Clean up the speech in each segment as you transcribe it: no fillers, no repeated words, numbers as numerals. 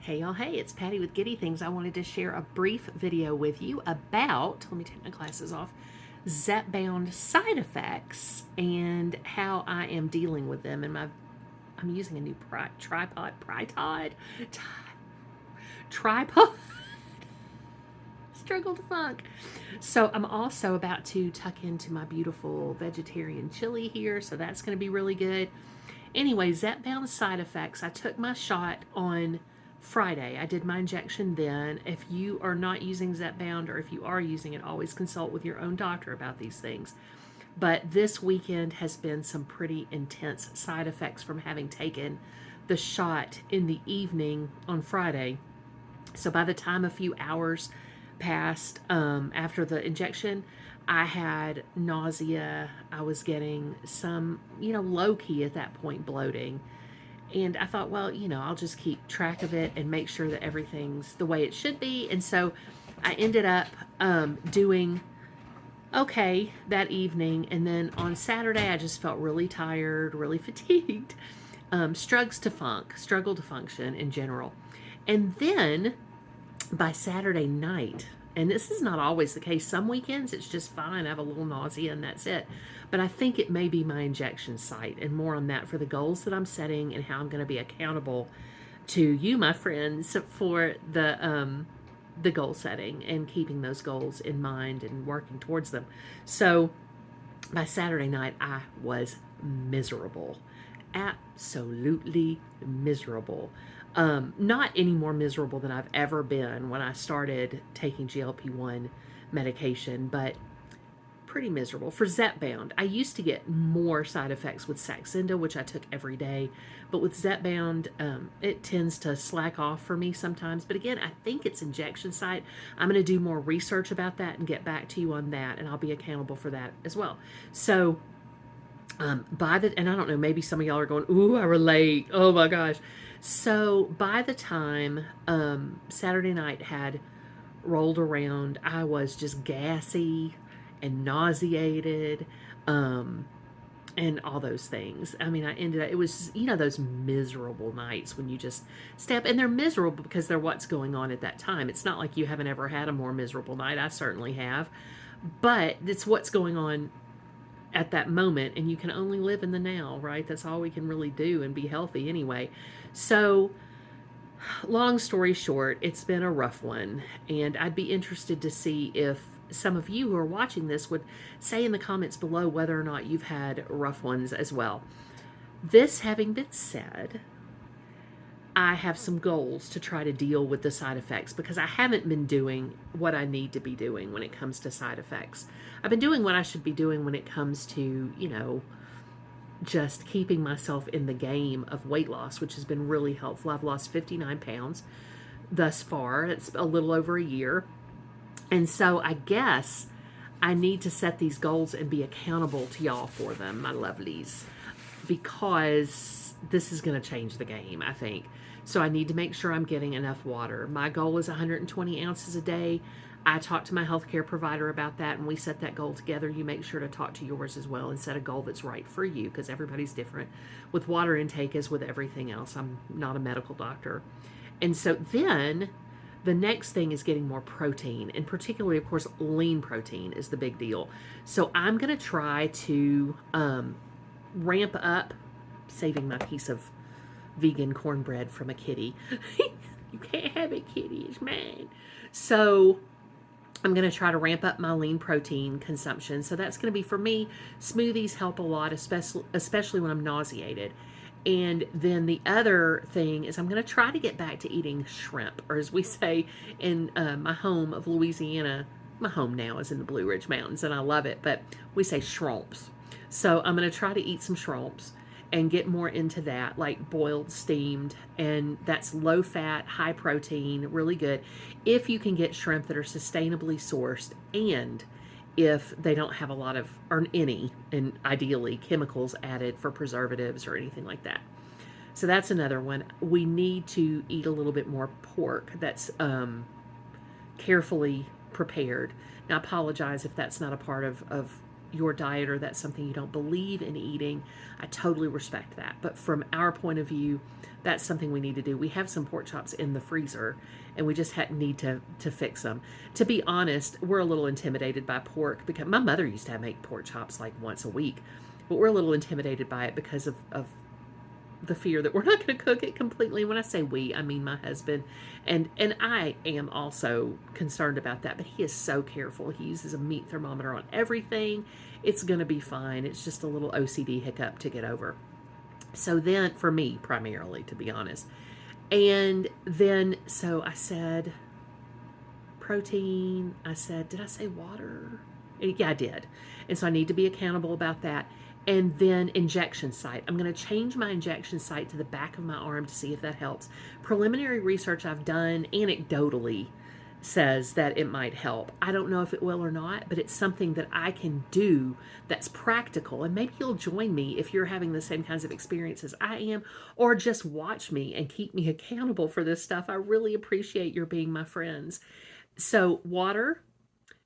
Hey y'all, hey, it's Patty with Giddy Things. I wanted to share a brief video with you about, let me take my glasses off, Zepbound side effects and how I am dealing with them. I'm using a new tripod, struggle to funk. So I'm also about to tuck into my beautiful vegetarian chili here, so that's going to be really good. Anyway, Zepbound side effects. I took my shot on Friday. I did my injection then. If you are not using Zepbound, or if you are using it, always consult with your own doctor about these things. But this weekend has been some pretty intense side effects from having taken the shot in the evening on Friday. So by the time a few hours passed after the injection, I had nausea. I was getting some, low key at that point bloating. And I thought, well, I'll just keep track of it and make sure that everything's the way it should be. And so I ended up doing okay that evening. And then on Saturday, I just felt really tired, really fatigued, struggled to function in general. And then by Saturday night, and this is not always the case, some weekends it's just fine, I have a little nausea and that's it. But I think it may be my injection site, and more on that for the goals that I'm setting and how I'm going to be accountable to you, my friends, for the goal setting and keeping those goals in mind and working towards them. So by Saturday night, I was miserable. Absolutely miserable. Not any more miserable than I've ever been when I started taking GLP-1 medication, but pretty miserable. For Zepbound, I used to get more side effects with Saxenda, which I took every day, but with Zepbound, it tends to slack off for me sometimes. But again, I think it's injection site. I'm going to do more research about that and get back to you on that, and I'll be accountable for that as well. So and I don't know, maybe some of y'all are going, ooh, I relate. Oh my gosh. So by the time Saturday night had rolled around, I was just gassy and nauseated and all those things. I mean, it was, those miserable nights when you just step, and they're miserable because they're what's going on at that time. It's not like you haven't ever had a more miserable night. I certainly have. But it's what's going on at that moment, and you can only live in the now, right? That's all we can really do and be healthy anyway. So long story short, it's been a rough one, and I'd be interested to see if some of you who are watching this would say in the comments below whether or not you've had rough ones as well. This having been said, I have some goals to try to deal with the side effects because I haven't been doing what I need to be doing when it comes to side effects. I've been doing what I should be doing when it comes to, just keeping myself in the game of weight loss, which has been really helpful. I've lost 59 pounds thus far. It's a little over a year. And so I guess I need to set these goals and be accountable to y'all for them, my lovelies, because this is going to change the game, I think. So I need to make sure I'm getting enough water. My goal is 120 ounces a day. I talked to my healthcare provider about that, and we set that goal together. You make sure to talk to yours as well and set a goal that's right for you, because everybody's different with water intake as with everything else. I'm not a medical doctor. And so then the next thing is getting more protein, and particularly, of course, lean protein is the big deal. So I'm going to try to ramp up, saving my piece of vegan cornbread from a kitty. You can't have it, kitty. It's mine. So I'm going to try to ramp up my lean protein consumption. So that's going to be, for me, smoothies help a lot, especially when I'm nauseated. And then the other thing is I'm going to try to get back to eating shrimp, or as we say in my home of Louisiana. My home now is in the Blue Ridge Mountains, and I love it, but we say shrimps. So I'm going to try to eat some shrimps and get more into that, like boiled, steamed, and that's low fat, high protein, really good. If you can get shrimp that are sustainably sourced, and if they don't have a lot of, or any, and ideally chemicals added for preservatives or anything like that. So that's another one. We need to eat a little bit more pork that's carefully prepared. Now, I apologize if that's not a part of your diet or that's something you don't believe in eating, I totally respect that. But from our point of view, that's something we need to do. We have some pork chops in the freezer and we just need to fix them. To be honest, we're a little intimidated by pork because my mother used to make pork chops like once a week, but we're a little intimidated by it because of the fear that we're not going to cook it completely. When I say we, I mean my husband, and I am also concerned about that. But he is so careful. He uses a meat thermometer on everything. It's going to be fine. It's just a little OCD hiccup to get over. So then, for me primarily, to be honest, and then so I said protein. I said, did I say water? Yeah, I did. And so I need to be accountable about that. And then injection site. I'm going to change my injection site to the back of my arm to see if that helps. Preliminary research I've done anecdotally says that it might help. I don't know if it will or not, but it's something that I can do that's practical. And maybe you'll join me if you're having the same kinds of experiences I am, or just watch me and keep me accountable for this stuff. I really appreciate your being my friends. So, water,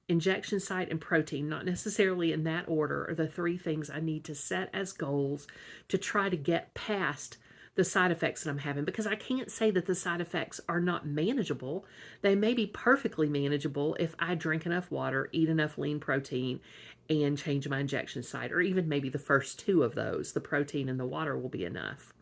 injection site, and protein, not necessarily in that order, are the three things I need to set as goals to try to get past the side effects that I'm having, because I can't say that the side effects are not manageable. They may be perfectly manageable if I drink enough water, eat enough lean protein, and change my injection site, or even maybe the first two of those, the protein and the water, will be enough.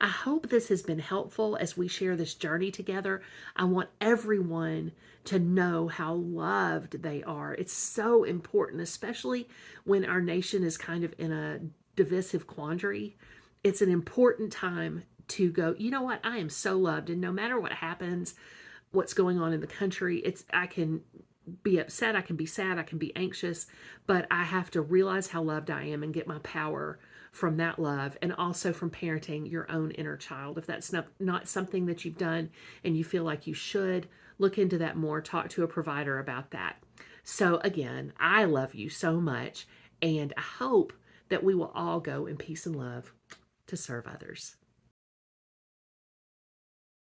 I hope this has been helpful as we share this journey together. I want everyone to know how loved they are. It's so important, especially when our nation is kind of in a divisive quandary. It's an important time to go, you know what? I am so loved. And no matter what happens, what's going on in the country, I can be upset, I can be sad, I can be anxious, but I have to realize how loved I am and get my power from that love, and also from parenting your own inner child. If that's not something that you've done and you feel like you should, look into that more, talk to a provider about that. So again, I love you so much, and I hope that we will all go in peace and love to serve others.